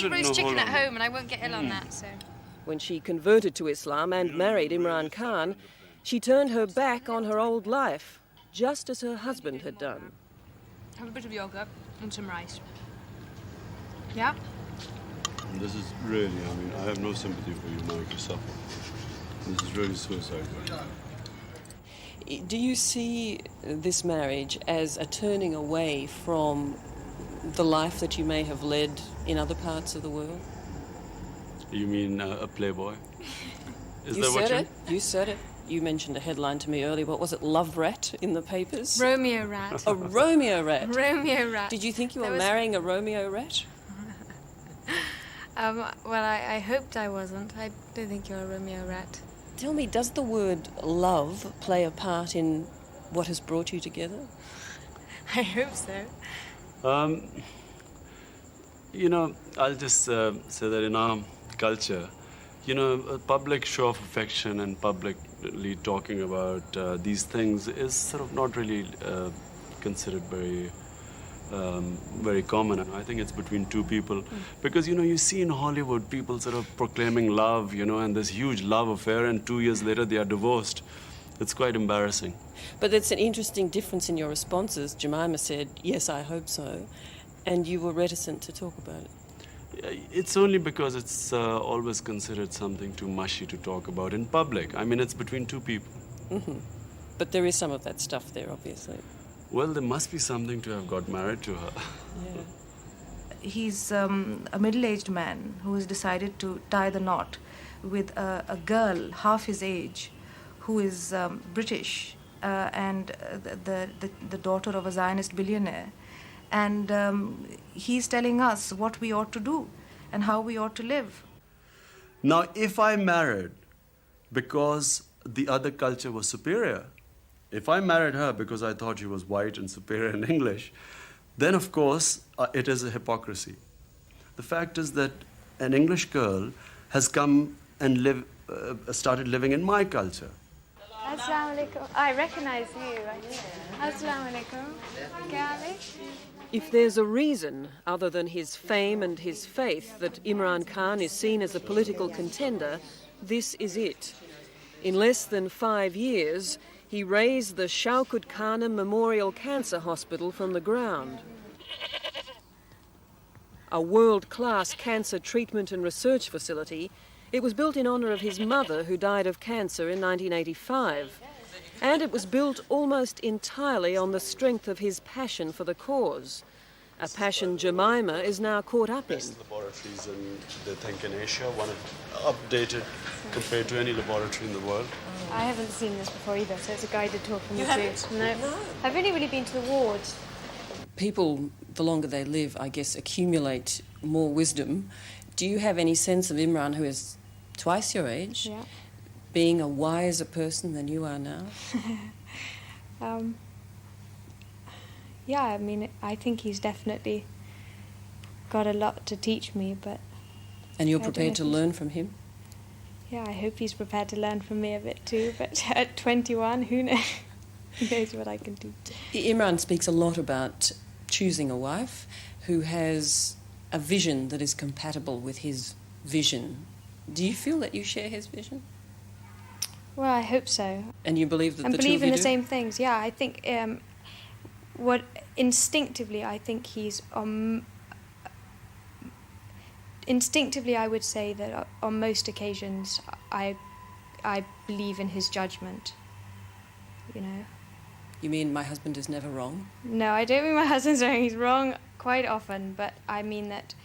eat roast chicken at home and I won't get ill on that, so... When she converted to Islam and married Imran Khan, she turned her back on her old life, just as her husband had done. Have a bit of yogurt and some rice. Yeah? This is really, I mean, I have no sympathy for you now if you suffer. This is really suicide. Do you see this marriage as a turning away from the life that you may have led in other parts of the world? You mean a playboy? Is You that what said you... it. You said it. You mentioned a headline to me earlier. What was it? Love rat in the papers? Romeo rat. A Romeo rat. Romeo rat. Did you think you were marrying a Romeo rat? Well, I hoped I wasn't. I don't think you're a Romeo rat. Tell me, does the word love play a part in what has brought you together? I hope so. You know, I'll just say that in our culture, you know, a public show of affection and publicly talking about these things is sort of not really considered very common. And I think it's between two people. Because, you know, you see in Hollywood people sort of proclaiming love, you know, and this huge love affair, and 2 years later they are divorced. It's quite embarrassing. But it's an interesting difference in your responses. Jemima said, yes, I hope so. And you were reticent to talk about it. It's only because it's always considered something too mushy to talk about in public. I mean, it's between two people. Mm-hmm. But there is some of that stuff there, obviously. Well, there must be something to have got married to her. Yeah. He's a middle-aged man who has decided to tie the knot with a girl half his age who is British and the daughter of a Zionist billionaire. And he's telling us what we ought to do and how we ought to live. Now, if I married because the other culture was superior, if I married her because I thought she was white and superior in English, then of course it is a hypocrisy. The fact is that an English girl has come and started living in my culture. Assalamu alaikum. I recognize you. Assalamu alaikum. If there's a reason other than his fame and his faith that Imran Khan is seen as a political contender, this is it. In less than 5 years, he raised the Shaukat Khanum Memorial Cancer Hospital from the ground. A world-class cancer treatment and research facility, it was built in honour of his mother who died of cancer in 1985. And it was built almost entirely on the strength of his passion for the cause. A passion Jemima is now caught up in. Best laboratories in, they think, in Asia, one of updated compared to any laboratory in the world. I haven't seen this before either, so it's a guided tour from the zoo. No. I've only really been to the wards. People, the longer they live, I guess, accumulate more wisdom. Do you have any sense of Imran, who is twice your age, being a wiser person than you are now? Yeah, I mean, I think he's definitely got a lot to teach me, but... And you're prepared to learn from him? Yeah, I hope he's prepared to learn from me a bit too, but at 21, who knows? Who knows what I can do. Imran speaks a lot about choosing a wife who has a vision that is compatible with his vision. Do you feel that you share his vision? Well, I hope so. And you believe that and the two of you believe in the do? same things, yeah. I think what instinctively I think he's instinctively I would say that on most occasions I believe in his judgment, you know. You mean my husband is never wrong? No, I don't mean my husband's wrong. He's wrong quite often, but I mean that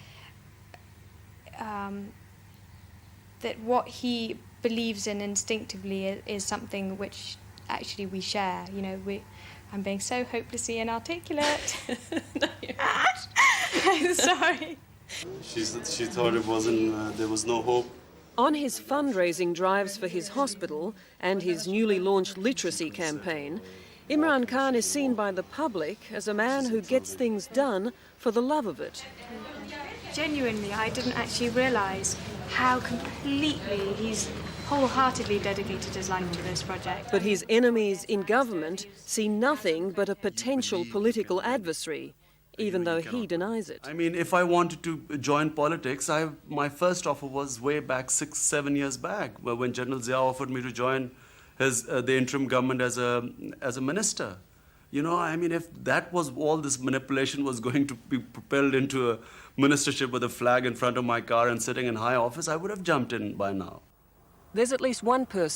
that what he believes in instinctively is something which actually we share. You know, I'm being so hopelessly inarticulate. No, you're I'm sorry. She thought it wasn't, there was no hope. On his fundraising drives for his hospital and his newly launched literacy campaign, Imran Khan is seen by the public as a man who gets things done for the love of it. Genuinely, I didn't actually realise how completely he's wholeheartedly dedicated his life to this project. But his enemies in government see nothing but a potential political adversary. even though he denies it. I mean, if I wanted to join politics, my first offer was way back 6-7 years back, when General Zia offered me to join the interim government as a minister. You know, I mean, if that was all this manipulation was going to be propelled into a ministership with a flag in front of my car and sitting in high office, I would have jumped in by now. There's at least one person